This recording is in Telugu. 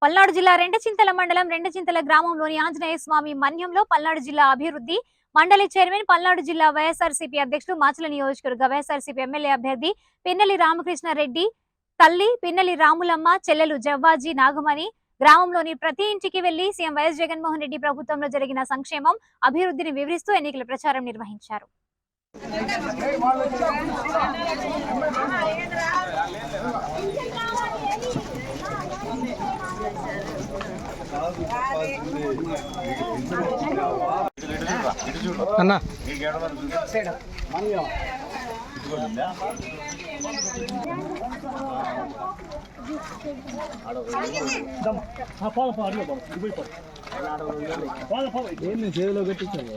పల్నాడు జిల్లా రెండచింతల మండలం రెండచింతల గ్రామంలోని ఆంజనేయ స్వామి మన్యంలో పల్నాడు జిల్లా అభివృద్ధి మండలి చైర్మన్ పల్నాడు జిల్లా వైఎస్ఆర్సీపీ అధ్యక్షుడు మాచల నియోజకవర్గ వైఎస్ఆర్సీపీ ఎమ్మెల్యే అభ్యర్థి పిన్నెల్లి రామకృష్ణారెడ్డి తల్లి పిన్నెల్లి రాములమ్మ చెల్లెలు జవ్వాజీ నాగమణి గ్రామంలోని ప్రతి ఇంటికి వెళ్లి సీఎం వైఎస్ జగన్మోహన్ రెడ్డి ప్రభుత్వంలో జరిగిన సంక్షేమం అభివృద్ధిని వివరిస్తూ ఎన్నికల ప్రచారం నిర్వహించారు. అన్నా ఏంటి చేతిలో పెట్టించాను